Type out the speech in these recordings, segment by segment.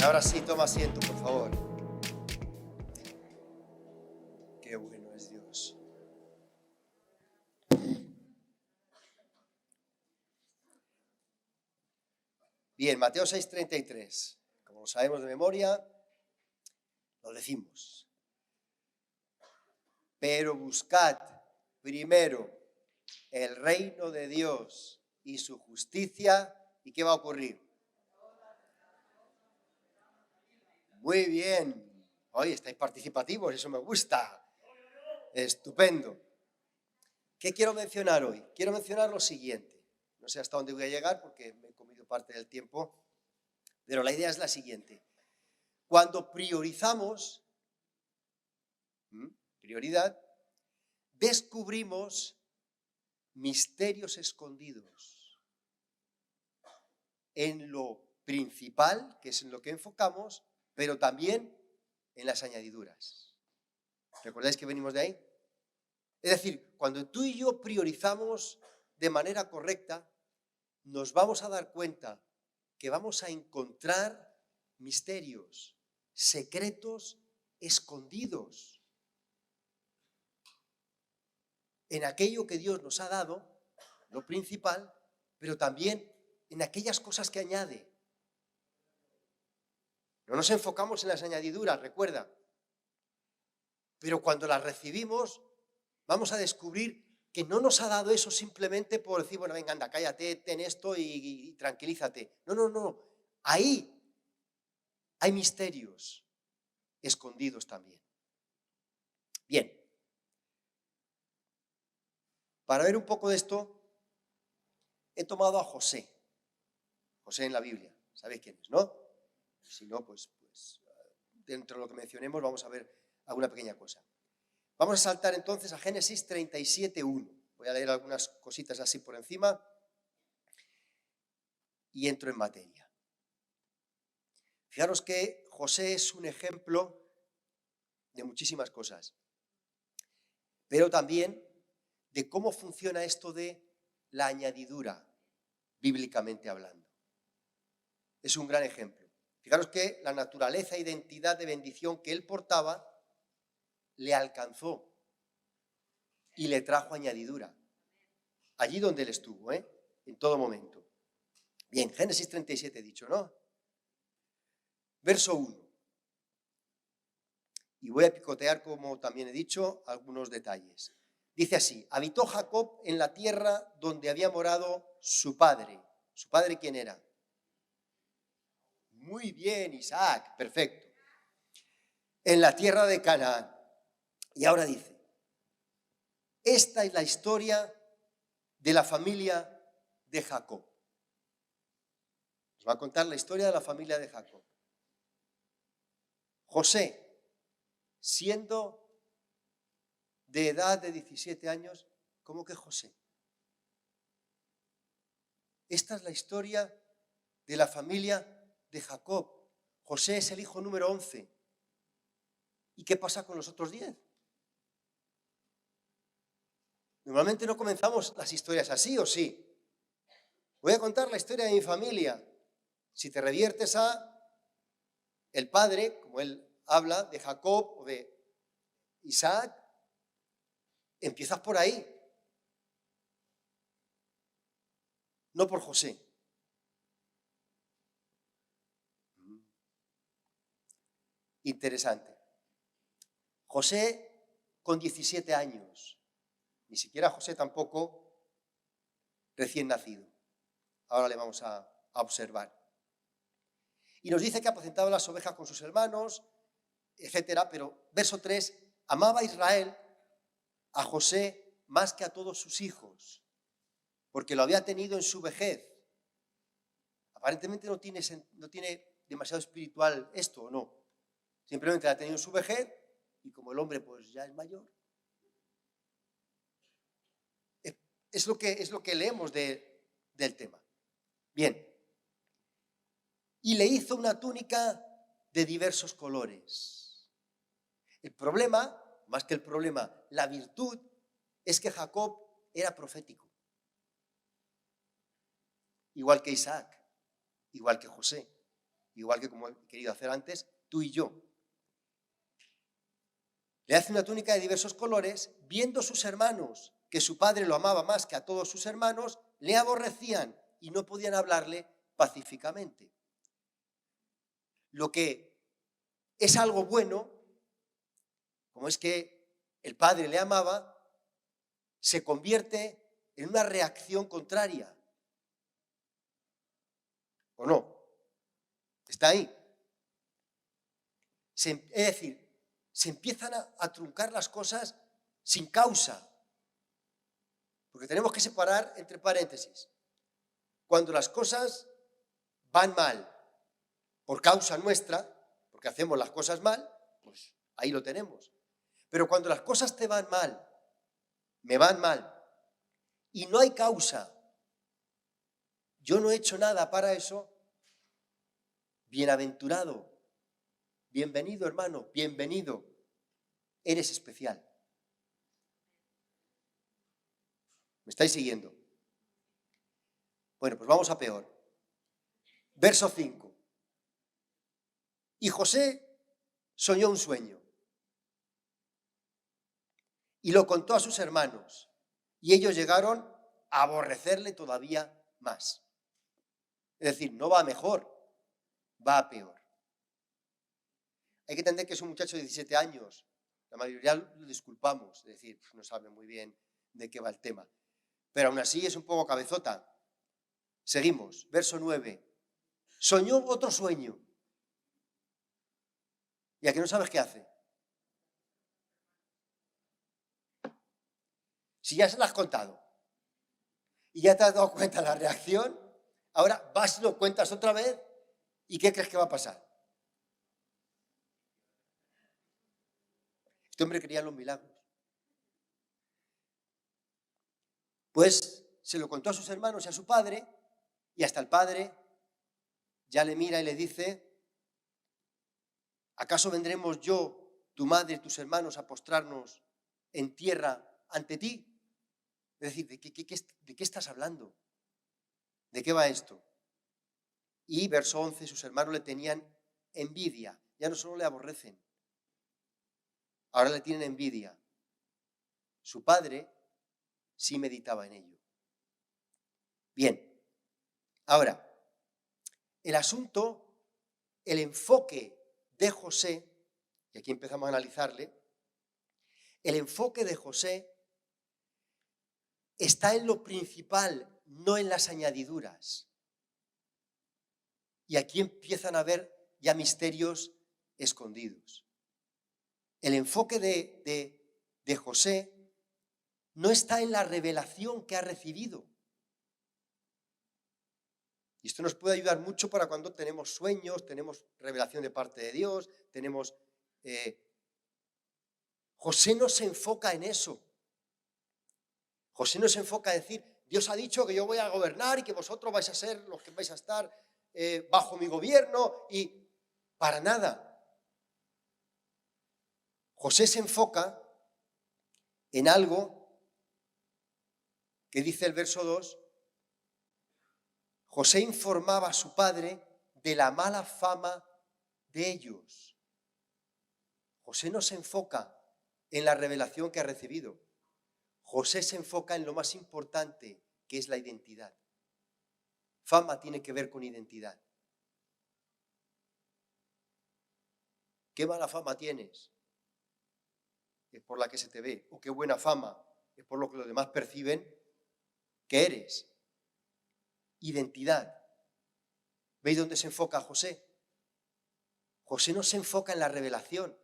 Ahora sí, toma asiento, por favor. Qué bueno es Dios. Bien, Mateo 6:33. Como lo sabemos de memoria, lo decimos. Pero buscad primero el reino de Dios y su justicia. ¿Y qué va a ocurrir? Muy bien. Hoy estáis participativos, eso me gusta. Estupendo. ¿Qué quiero mencionar hoy? Quiero mencionar lo siguiente. No sé hasta dónde voy a llegar porque me he comido parte del tiempo, pero la idea es la siguiente. Cuando priorizamos, prioridad, descubrimos misterios escondidos en lo principal, que es en lo que enfocamos, pero también en las añadiduras. ¿Recordáis que venimos de ahí? Es decir, cuando tú y yo priorizamos de manera correcta, nos vamos a dar cuenta que vamos a encontrar misterios, secretos escondidos en aquello que Dios nos ha dado, lo principal, pero también en aquellas cosas que añade. No nos enfocamos en las añadiduras, recuerda, pero cuando las recibimos vamos a descubrir que no nos ha dado eso simplemente por decir, bueno, venga, anda, cállate, ten esto y tranquilízate. No. Ahí hay misterios escondidos también. Bien. Para ver un poco de esto, he tomado a José. José en la Biblia. ¿Sabéis quién es, no? Si no, pues dentro de lo que mencionemos vamos a ver alguna pequeña cosa. Vamos a saltar entonces a Génesis 37:1. Voy a leer algunas cositas así por encima y entro en materia. Fijaros que José es un ejemplo de muchísimas cosas, pero también de cómo funciona esto de la añadidura, bíblicamente hablando. Es un gran ejemplo. Fijaros que la naturaleza e identidad de bendición que él portaba le alcanzó y le trajo añadidura. Allí donde él estuvo, en todo momento. Bien, Génesis 37 he dicho, ¿no? Verso 1. Y voy a picotear, como también he dicho, algunos detalles. Dice así: habitó Jacob en la tierra donde había morado su padre. ¿Su padre quién era? Muy bien, Isaac, perfecto. En la tierra de Canaán. Y ahora dice, esta es la historia de la familia de Jacob. Os va a contar la historia de la familia de Jacob. José, siendo de edad de 17 años, ¿cómo que José? Esta es la historia de la familia de Jacob. José es el hijo número 11. ¿Y qué pasa con los otros 10? Normalmente no comenzamos las historias así, ¿o sí? Voy a contar la historia de mi familia. Si te reviertes a el padre, como él habla, de Jacob o de Isaac, empiezas por ahí. No por José. Interesante. José con 17 años. Ni siquiera José tampoco recién nacido. Ahora le vamos a observar. Y nos dice que apacentaba las ovejas con sus hermanos, etcétera, pero verso 3, amaba a Israel, a José, más que a todos sus hijos, porque lo había tenido en su vejez. Aparentemente no tiene demasiado espiritual esto, ¿o no? Simplemente lo ha tenido en su vejez y como el hombre pues ya es mayor. Es lo que leemos del tema. Bien. Y le hizo una túnica de diversos colores. El problema, más que el problema, la virtud, es que Jacob era profético. Igual que Isaac, igual que José. igual que como he querido hacer antes, tú y yo. Le hace una túnica de diversos colores, viendo sus hermanos que su padre lo amaba más que a todos sus hermanos, le aborrecían y no podían hablarle pacíficamente. Lo que es algo bueno, como es que el padre le amaba, se convierte en una reacción contraria. ¿O no? Está ahí. Es decir, se empiezan a truncar las cosas sin causa. Porque tenemos que separar entre paréntesis. Cuando las cosas van mal por causa nuestra, porque hacemos las cosas mal, pues ahí lo tenemos. Pero cuando las cosas te van mal, me van mal, y no hay causa, yo no he hecho nada para eso, bienaventurado, bienvenido hermano, bienvenido, eres especial. ¿Me estáis siguiendo? Bueno, pues vamos a peor. Verso 5. Y José soñó un sueño y lo contó a sus hermanos y ellos llegaron a aborrecerle todavía más. Es decir, no va a mejor, va a peor. Hay que entender que es un muchacho de 17 años. La mayoría lo disculpamos, es decir, no sabe muy bien de qué va el tema. Pero aún así es un poco cabezota. Seguimos, verso 9. Soñó otro sueño. ¿Y a que no sabes qué hace? Si ya se lo has contado y ya te has dado cuenta de la reacción, ahora vas y lo cuentas otra vez y ¿qué crees que va a pasar? Este hombre creía en los milagros. Pues se lo contó a sus hermanos y a su padre, y hasta el padre ya le mira y le dice: ¿acaso vendremos yo, tu madre y tus hermanos a postrarnos en tierra ante ti? Es decir, ¿de qué estás hablando? ¿De qué va esto? Y verso 11, sus hermanos le tenían envidia. Ya no solo le aborrecen, ahora le tienen envidia. Su padre sí meditaba en ello. Bien, ahora, el asunto, el enfoque de José, y aquí empezamos a analizarle, el enfoque de José está en lo principal, no en las añadiduras. Y aquí empiezan a haber ya misterios escondidos. El enfoque de José no está en la revelación que ha recibido. Y esto nos puede ayudar mucho para cuando tenemos sueños, tenemos revelación de parte de Dios, tenemos... José no se enfoca en eso. José no se enfoca a decir: Dios ha dicho que yo voy a gobernar y que vosotros vais a ser los que vais a estar bajo mi gobierno, y para nada. José se enfoca en algo que dice el verso 2. José informaba a su padre de la mala fama de ellos. José no se enfoca en la revelación que ha recibido. José se enfoca en lo más importante, que es la identidad. Fama tiene que ver con identidad. ¿Qué mala fama tienes? Es por la que se te ve. ¿O qué buena fama? Es por lo que los demás perciben que eres. Identidad. ¿Veis dónde se enfoca José? José no se enfoca en la revelación.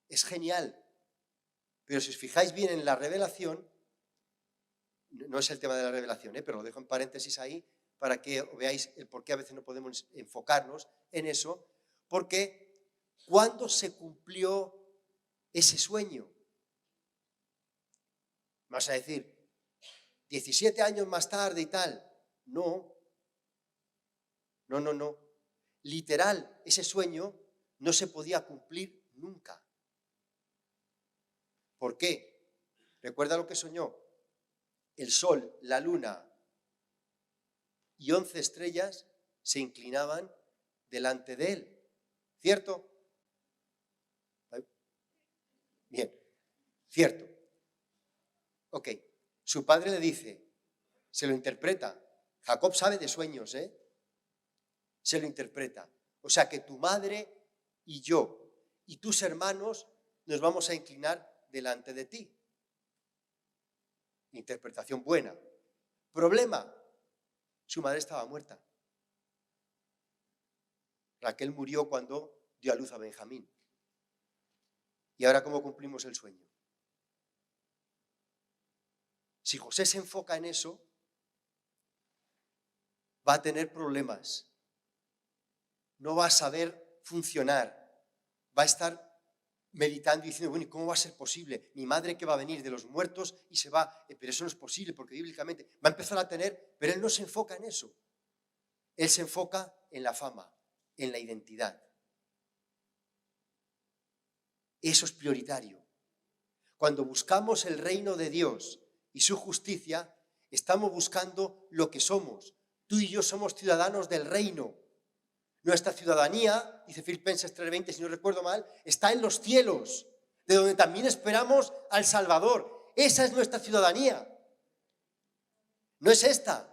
Es genial. Pero si os fijáis bien en la revelación, no es el tema de la revelación, pero lo dejo en paréntesis ahí para que veáis el por qué a veces no podemos enfocarnos en eso, porque ¿cuándo se cumplió ese sueño? Vas a decir, 17 años más tarde y tal. No. Literal, ese sueño no se podía cumplir nunca. ¿Por qué? ¿Recuerda lo que soñó? El sol, la luna y 11 estrellas se inclinaban delante de él. ¿Cierto? Bien, cierto. Ok, su padre le dice, se lo interpreta. Jacob sabe de sueños, ¿eh? Se lo interpreta. O sea que tu madre y yo y tus hermanos nos vamos a inclinar delante de ti. Interpretación buena. Problema, su madre estaba muerta. Raquel murió cuando dio a luz a Benjamín. ¿Y ahora cómo cumplimos el sueño? Si José se enfoca en eso, va a tener problemas. No va a saber funcionar. Va a estar meditando y diciendo, bueno, ¿y cómo va a ser posible? Mi madre que va a venir de los muertos y se va, pero eso no es posible porque bíblicamente va a empezar a tener, pero él no se enfoca en eso. Él se enfoca en la fama, en la identidad. Eso es prioritario. Cuando buscamos el reino de Dios y su justicia, estamos buscando lo que somos. Tú y yo somos ciudadanos del reino. Nuestra ciudadanía, dice Filipenses 3:20, si no recuerdo mal, está en los cielos, de donde también esperamos al Salvador. Esa es nuestra ciudadanía. No es esta.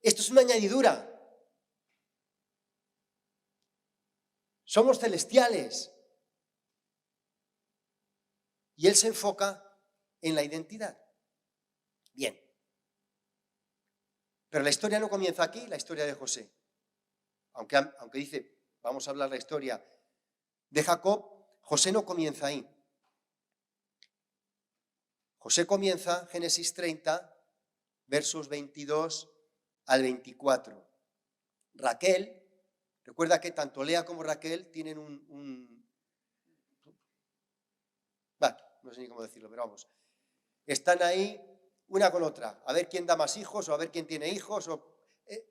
Esto es una añadidura. Somos celestiales. Y él se enfoca en la identidad. Bien. Pero la historia no comienza aquí, la historia de José. Aunque dice, vamos a hablar la historia de Jacob, José no comienza ahí. José comienza, Génesis 30, versos 22 al 24. Raquel, recuerda que tanto Lea como Raquel tienen no sé ni cómo decirlo, pero vamos. Están ahí una con otra, a ver quién da más hijos o a ver quién tiene hijos.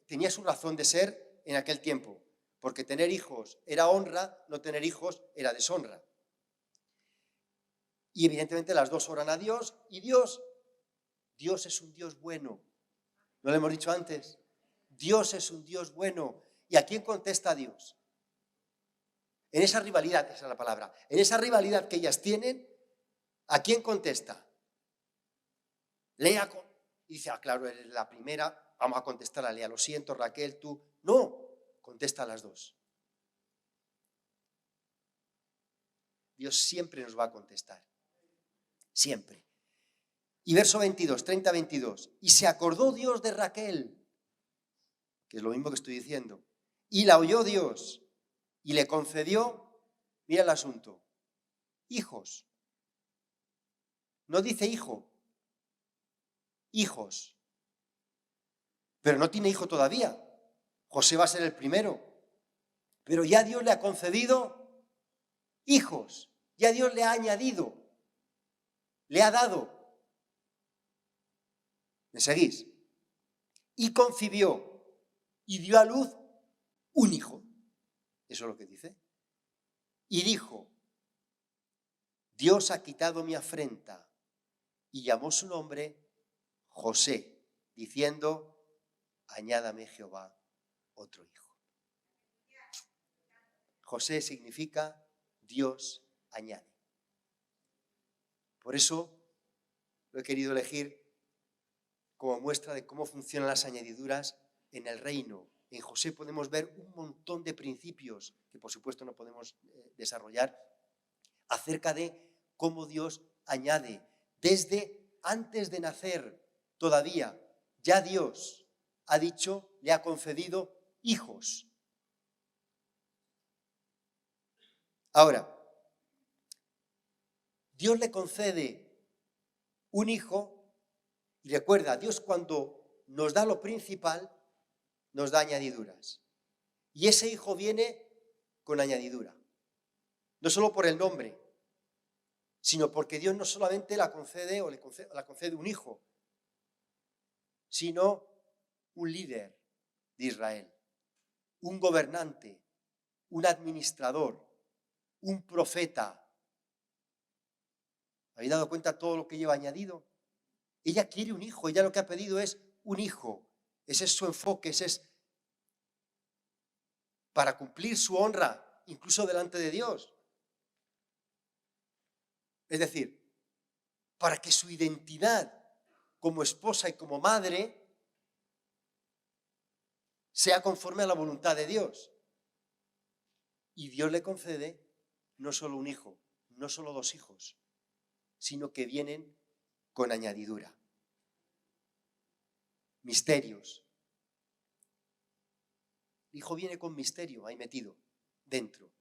Tenía su razón de ser en aquel tiempo, porque tener hijos era honra, no tener hijos era deshonra. Y evidentemente las dos oran a Dios, y Dios es un Dios bueno. ¿No lo hemos dicho antes? Dios es un Dios bueno. ¿Y a quién contesta Dios? En esa rivalidad, esa es la palabra, en esa rivalidad que ellas tienen, ¿a quién contesta? Lea y dice, claro, eres la primera, vamos a contestar a Lea, lo siento, Raquel, tú. No, contesta a las dos. Dios siempre nos va a contestar. Siempre. Y verso 22, 30-22. Y se acordó Dios de Raquel, que es lo mismo que estoy diciendo, y la oyó Dios, y le concedió, mira el asunto, hijos. No dice hijo, hijos. Pero no tiene hijo todavía. José va a ser el primero. Pero ya Dios le ha concedido hijos. Ya Dios le ha añadido. Le ha dado. ¿Me seguís? Y concibió y dio a luz un hijo. Eso es lo que dice. Y dijo, Dios ha quitado mi afrenta. Y llamó su nombre José, diciendo, añádame Jehová otro hijo. José significa Dios añade. Por eso lo he querido elegir como muestra de cómo funcionan las añadiduras en el reino. En José podemos ver un montón de principios que por supuesto no podemos desarrollar acerca de cómo Dios añade. Desde antes de nacer todavía, ya Dios ha dicho, le ha concedido hijos. Ahora, Dios le concede un hijo y recuerda, Dios cuando nos da lo principal, nos da añadiduras. Y ese hijo viene con añadidura. No solo por el nombre, sino porque Dios no solamente la concede o la concede un hijo, sino un líder de Israel, un gobernante, un administrador, un profeta. ¿Habéis dado cuenta de todo lo que lleva añadido? Ella quiere un hijo, ella lo que ha pedido es un hijo. Ese es su enfoque, ese es para cumplir su honra, incluso delante de Dios. Es decir, para que su identidad como esposa y como madre sea conforme a la voluntad de Dios. Y Dios le concede no solo un hijo, no solo 2 hijos, sino que vienen con añadidura. Misterios. El hijo viene con misterio ahí metido dentro.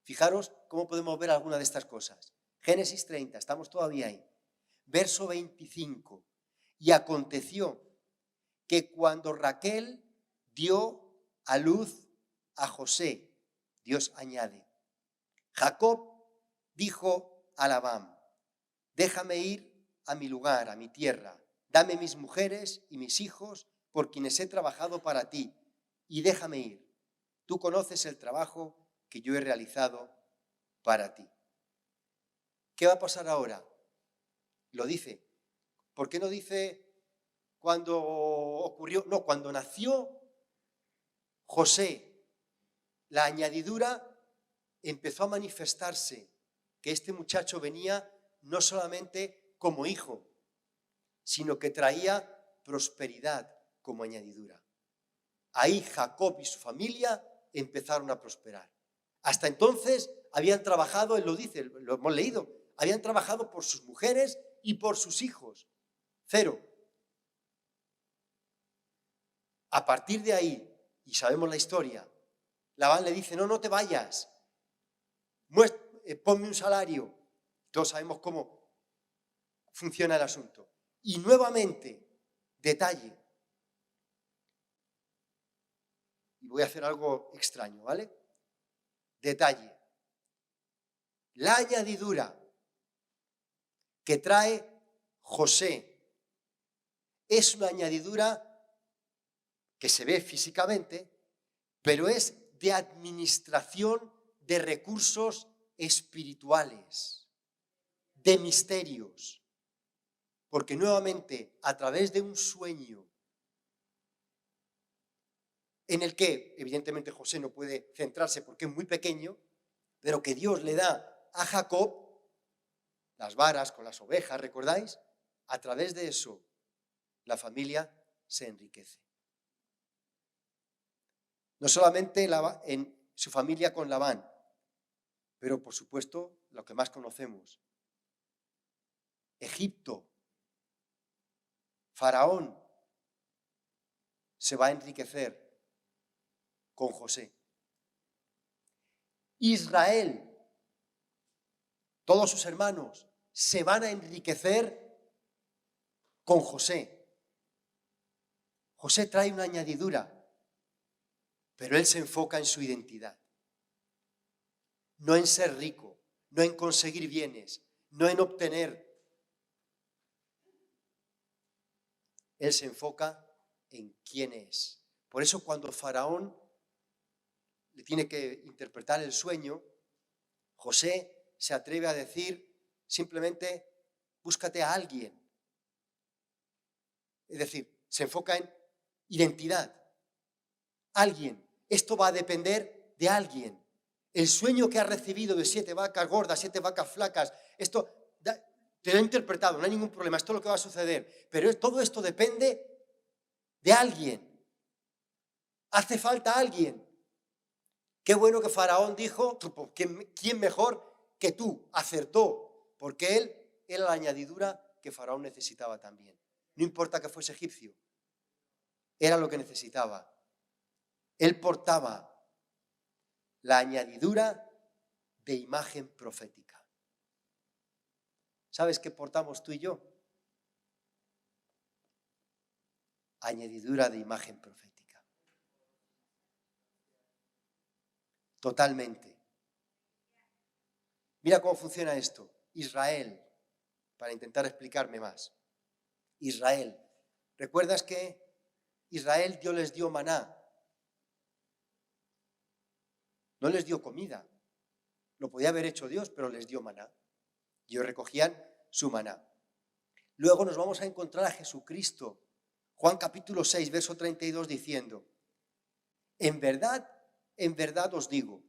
Fijaros cómo podemos ver alguna de estas cosas. Génesis 30, estamos todavía ahí. Verso 25. Y aconteció que cuando Raquel dio a luz a José, Dios añade, Jacob dijo a Labán, déjame ir a mi lugar, a mi tierra, dame mis mujeres y mis hijos por quienes he trabajado para ti, y déjame ir. Tú conoces el trabajo que yo he realizado para ti. ¿Qué va a pasar ahora? Lo dice. ¿Por qué no dice cuando ocurrió? No, cuando nació José, la añadidura empezó a manifestarse, que este muchacho venía no solamente como hijo, sino que traía prosperidad como añadidura. Ahí Jacob y su familia empezaron a prosperar. Hasta entonces habían trabajado, él lo dice, lo hemos leído, habían trabajado por sus mujeres y por sus hijos. 0. A partir de ahí, y sabemos la historia, Labán le dice, no te vayas, ponme un salario. Todos sabemos cómo funciona el asunto. Y nuevamente, detalle. Y voy a hacer algo extraño, ¿vale? Detalle. La añadidura que trae José es una añadidura que se ve físicamente, pero es de administración de recursos espirituales, de misterios. Porque nuevamente, a través de un sueño en el que, evidentemente, José no puede centrarse porque es muy pequeño, pero que Dios le da a Jacob las varas con las ovejas, ¿recordáis? A través de eso, la familia se enriquece. No solamente en su familia con Labán, pero por supuesto, lo que más conocemos, Egipto, Faraón, se va a enriquecer con José. Israel, todos sus hermanos, se van a enriquecer con José. José trae una añadidura, pero él se enfoca en su identidad. No en ser rico, no en conseguir bienes, no en obtener. Él se enfoca en quién es. Por eso cuando Faraón le tiene que interpretar el sueño, José se atreve a decir simplemente, búscate a alguien. Es decir, se enfoca en identidad. Alguien. Esto va a depender de alguien. El sueño que has recibido de 7 vacas gordas, 7 vacas flacas, esto te lo he interpretado, no hay ningún problema, esto es lo que va a suceder. Pero todo esto depende de alguien. Hace falta alguien. Qué bueno que Faraón dijo, ¿quién mejor que tú? Acertó, porque él era la añadidura que Faraón necesitaba también. No importa que fuese egipcio, era lo que necesitaba. Él portaba la añadidura de imagen profética. ¿Sabes qué portamos tú y yo? Añadidura de imagen profética. Totalmente. Mira cómo funciona esto. Israel, para intentar explicarme más. Israel. ¿Recuerdas que Israel Dios les dio maná? No les dio comida. Lo podía haber hecho Dios, pero les dio maná. Ellos recogían su maná. Luego nos vamos a encontrar a Jesucristo. Juan capítulo 6, verso 32, diciendo, en verdad en verdad os digo,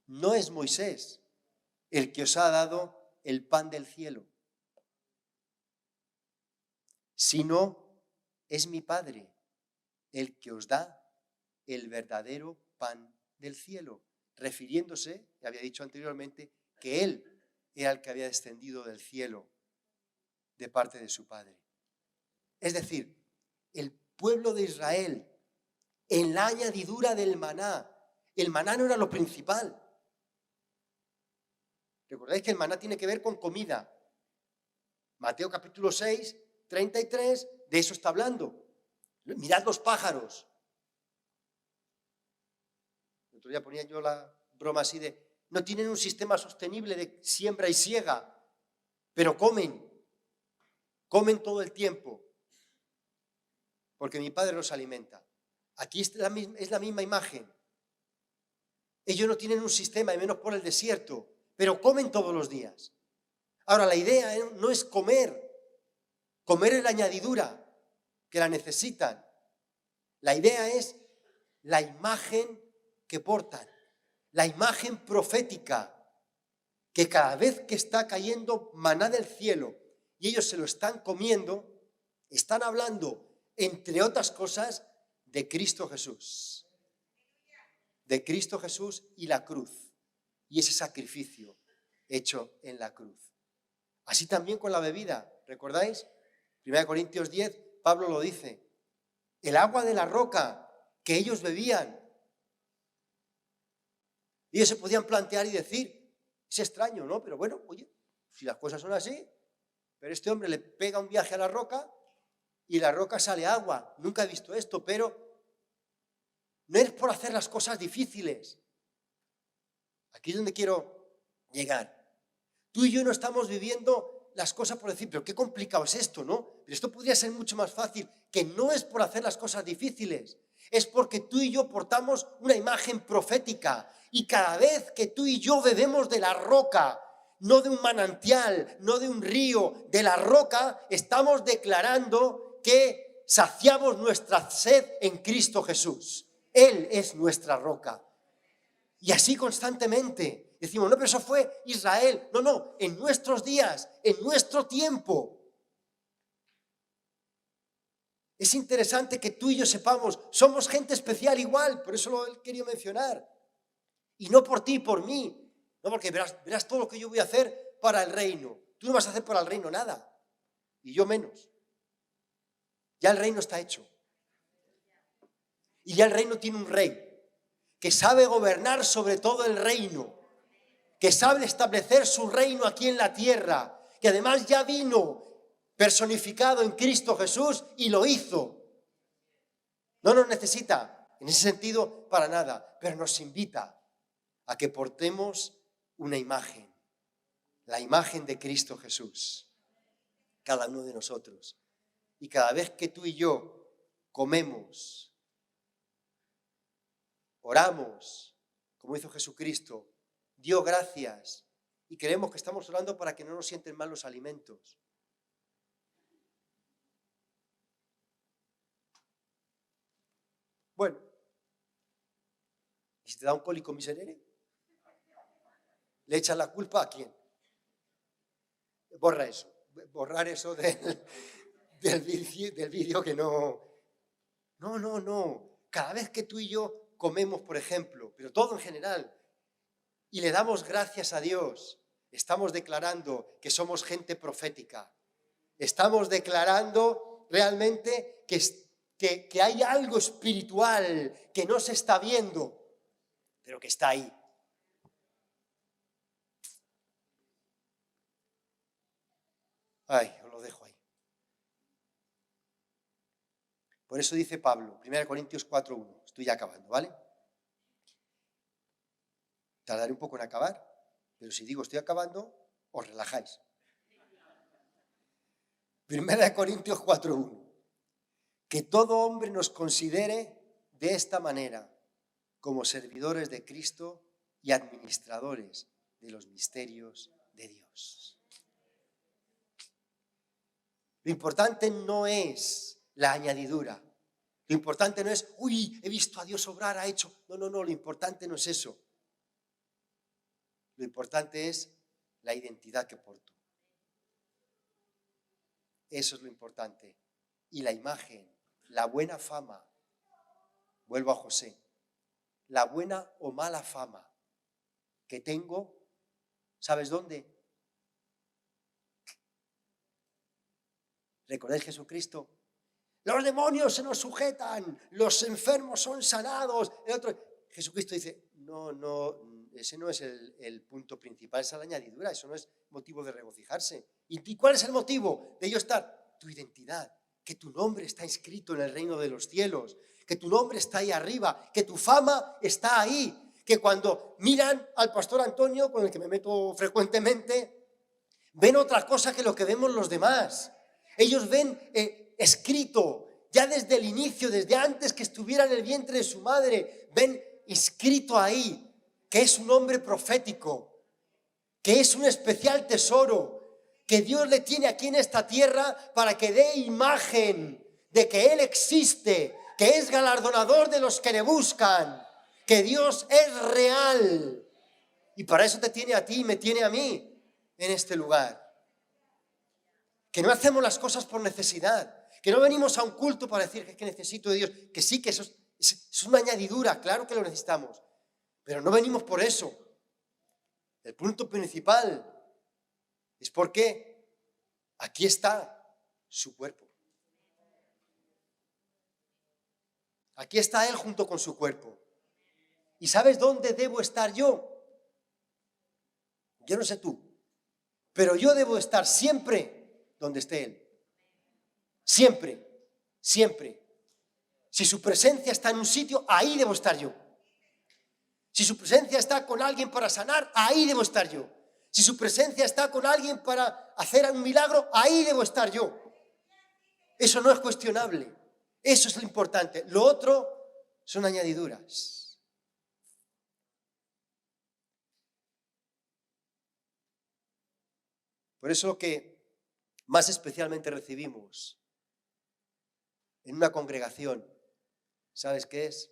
no es Moisés el que os ha dado el pan del cielo, sino es mi Padre el que os da el verdadero pan del cielo, refiriéndose, ya había dicho anteriormente, que Él era el que había descendido del cielo de parte de su Padre. Es decir, el pueblo de Israel, en la añadidura del maná, el maná no era lo principal. Recordáis que el maná tiene que ver con comida. Mateo capítulo 6, 33, de eso está hablando. Mirad los pájaros. El otro día ponía yo la broma así de, no tienen un sistema sostenible de siembra y siega, pero comen todo el tiempo, porque mi Padre los alimenta. Aquí es la misma imagen. Ellos no tienen un sistema, y menos por el desierto, pero comen todos los días. Ahora, la idea no es comer es la añadidura, que la necesitan. La idea es la imagen que portan, la imagen profética, que cada vez que está cayendo maná del cielo y ellos se lo están comiendo, están hablando, entre otras cosas, de Cristo Jesús. De Cristo Jesús y la cruz. Y ese sacrificio hecho en la cruz. Así también con la bebida, ¿recordáis? 1 Corintios 10, Pablo lo dice. El agua de la roca que ellos bebían. Ellos se podían plantear y decir, es extraño, ¿no? Pero bueno, oye, si las cosas son así, pero este hombre le pega un viaje a la roca y la roca sale agua. Nunca he visto esto, pero no es por hacer las cosas difíciles. Aquí es donde quiero llegar. Tú y yo no estamos viviendo las cosas por decir, pero qué complicado es esto, ¿no? Pero esto podría ser mucho más fácil, que no es por hacer las cosas difíciles, es porque tú y yo portamos una imagen profética y cada vez que tú y yo bebemos de la roca, no de un manantial, no de un río, de la roca, estamos declarando que saciamos nuestra sed en Cristo Jesús. Él es nuestra roca. Y así constantemente. Decimos, no, pero eso fue Israel. No, no, en nuestros días, en nuestro tiempo. Es interesante que tú y yo sepamos, somos gente especial igual, por eso lo he querido mencionar. Y no por ti y por mí. No, porque verás todo lo que yo voy a hacer para el reino. Tú no vas a hacer para el reino nada. Y yo menos. Ya el reino está hecho. Y ya el reino tiene un rey que sabe gobernar sobre todo el reino, que sabe establecer su reino aquí en la tierra, que además ya vino personificado en Cristo Jesús y lo hizo. No nos necesita, en ese sentido, para nada, pero nos invita a que portemos una imagen, la imagen de Cristo Jesús, cada uno de nosotros. Y cada vez que tú y yo comemos, oramos, como hizo Jesucristo, dio gracias y creemos que estamos orando para que no nos sienten mal los alimentos. Bueno, ¿y si te da un cólico miserere? ¿Le echas la culpa a quién? Borrar eso del vídeo que no. No. Cada vez que tú y yo comemos, por ejemplo, pero todo en general, y le damos gracias a Dios, estamos declarando que somos gente profética. Estamos declarando realmente que hay algo espiritual que no se está viendo, pero que está ahí. Os lo dejo ahí. Por eso dice Pablo, 1 Corintios 4:1, estoy ya acabando, ¿vale? Tardaré un poco en acabar, pero si digo estoy acabando, os relajáis. 1 Corintios 4:1, que todo hombre nos considere de esta manera, como servidores de Cristo y administradores de los misterios de Dios. Lo importante no es la añadidura, Lo importante no es, uy, he visto a Dios obrar, ha hecho. No, lo importante no es eso. Lo importante es la identidad que porto. Eso es lo importante. Y la imagen, la buena fama. Vuelvo a José. La buena o mala fama que tengo, ¿sabes dónde? ¿Recordáis Jesucristo? Los demonios se nos sujetan, los enfermos son sanados. El otro, Jesucristo dice, no, ese no es el punto principal, esa es la añadidura, eso no es motivo de regocijarse. ¿Y cuál es el motivo de yo estar? Tu identidad, que tu nombre está inscrito en el reino de los cielos, que tu nombre está ahí arriba, que tu fama está ahí, que cuando miran al pastor Antonio, con el que me meto frecuentemente, ven otra cosa que lo que vemos los demás. Ellos ven escrito, ya desde el inicio, desde antes que estuviera en el vientre de su madre, ven escrito ahí que es un hombre profético, que es un especial tesoro, que Dios le tiene aquí en esta tierra para que dé imagen de que Él existe, que es galardonador de los que le buscan, que Dios es real. Y para eso te tiene a ti y me tiene a mí en este lugar. Que no hacemos las cosas por necesidad, que no venimos a un culto para decir que necesito de Dios, que sí, que eso es una añadidura, claro que lo necesitamos, pero no venimos por eso. El punto principal es porque aquí está su cuerpo. Aquí está Él junto con su cuerpo. ¿Y sabes dónde debo estar yo? Yo no sé tú, pero yo debo estar siempre donde esté Él. Siempre, siempre. Si su presencia está en un sitio, ahí debo estar yo. Si su presencia está con alguien para sanar, ahí debo estar yo. Si su presencia está con alguien para hacer un milagro, ahí debo estar yo. Eso no es cuestionable. Eso es lo importante. Lo otro son añadiduras. Por eso lo que más especialmente recibimos en una congregación, ¿sabes qué es?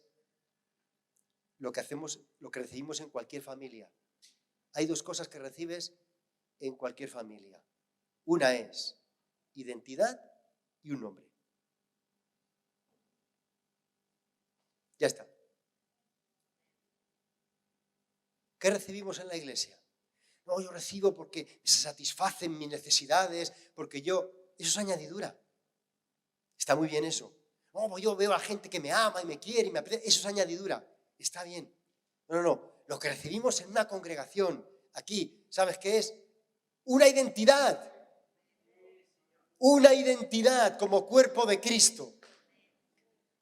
Lo que hacemos, lo que recibimos en cualquier familia. Hay dos cosas que recibes en cualquier familia. Una es identidad y un nombre. Ya está. ¿Qué recibimos en la iglesia? No, yo recibo porque se satisfacen mis necesidades, porque yo... Eso es añadidura. Está muy bien eso. No, pues yo veo a la gente que me ama y me quiere y me apetece. Eso es añadidura. Está bien. No. Lo que recibimos en una congregación, aquí, ¿sabes qué es? Una identidad. Una identidad como cuerpo de Cristo.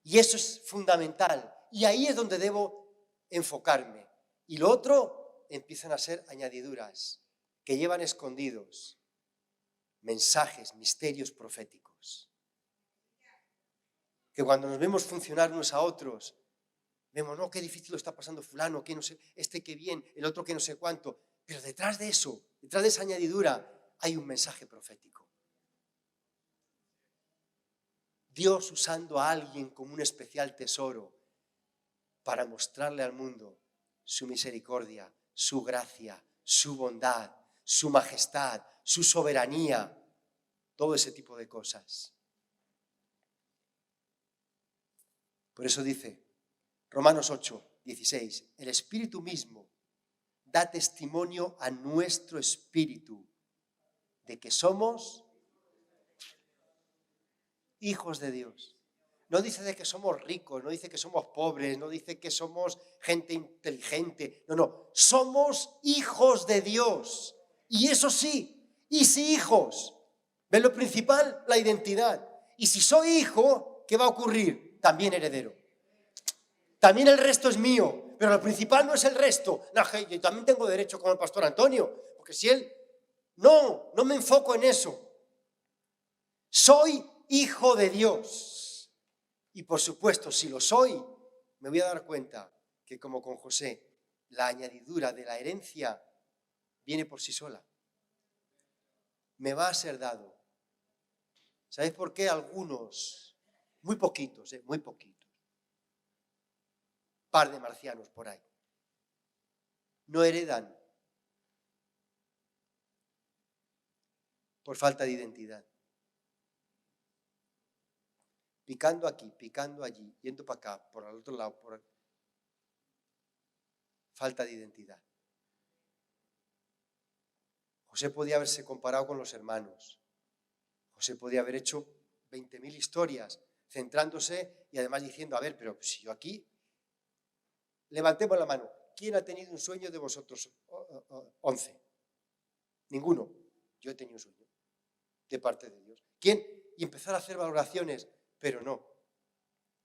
Y eso es fundamental. Y ahí es donde debo enfocarme. Y lo otro empiezan a ser añadiduras que llevan escondidos mensajes, misterios proféticos. Que cuando nos vemos funcionar unos a otros, vemos, no, qué difícil lo está pasando fulano, que no sé, este qué bien, el otro que no sé cuánto. Pero detrás de eso, detrás de esa añadidura, hay un mensaje profético. Dios usando a alguien como un especial tesoro para mostrarle al mundo su misericordia, su gracia, su bondad, su majestad, su soberanía, todo ese tipo de cosas. Por eso dice Romanos 8, 16, el Espíritu mismo da testimonio a nuestro espíritu de que somos hijos de Dios. No dice de que somos ricos, no dice que somos pobres, no dice que somos gente inteligente. No, somos hijos de Dios. Y eso sí, y si hijos. ¿Ven lo principal? La identidad. Y si soy hijo, ¿qué va a ocurrir? También heredero. También el resto es mío, pero lo principal no es el resto. No, yo también tengo derecho como el pastor Antonio, porque si él... No me enfoco en eso. Soy hijo de Dios. Y por supuesto, si lo soy, me voy a dar cuenta que como con José, la añadidura de la herencia viene por sí sola. Me va a ser dado. ¿Sabéis por qué algunos Muy poquitos, muy poquitos. Par de marcianos por ahí. No heredan por falta de identidad. Picando aquí, picando allí, yendo para acá, por el otro lado, falta de identidad. José podía haberse comparado con los hermanos. José podía haber hecho 20.000 historias, centrándose y además diciendo, a ver, pero si yo aquí, levantemos la mano, ¿quién ha tenido un sueño de vosotros 11? Ninguno. Yo he tenido un sueño de parte de Dios. ¿Quién? Y empezar a hacer valoraciones, pero no.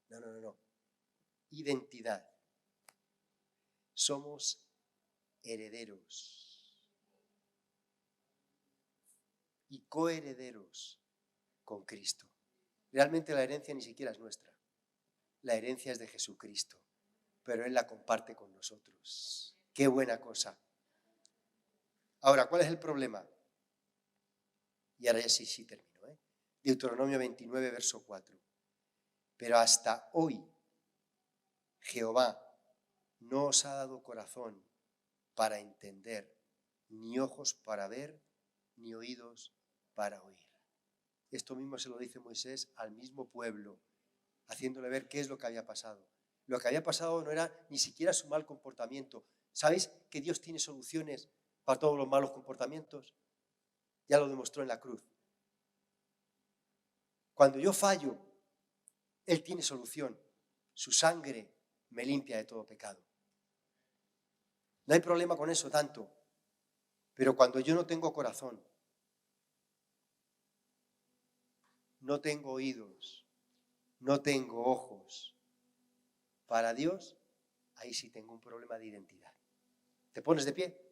No. Identidad. Somos herederos y coherederos con Cristo. Realmente la herencia ni siquiera es nuestra. La herencia es de Jesucristo, pero Él la comparte con nosotros. ¡Qué buena cosa! Ahora, ¿cuál es el problema? Y ahora ya sí termino. Deuteronomio 29, verso 4. Pero hasta hoy Jehová no os ha dado corazón para entender, ni ojos para ver, ni oídos para oír. Esto mismo se lo dice Moisés al mismo pueblo, haciéndole ver qué es lo que había pasado. Lo que había pasado no era ni siquiera su mal comportamiento. ¿Sabéis que Dios tiene soluciones para todos los malos comportamientos? Ya lo demostró en la cruz. Cuando yo fallo, Él tiene solución. Su sangre me limpia de todo pecado. No hay problema con eso tanto. Pero cuando yo no tengo corazón, no tengo oídos, no tengo ojos, para Dios, ahí sí tengo un problema de identidad. ¿Te pones de pie?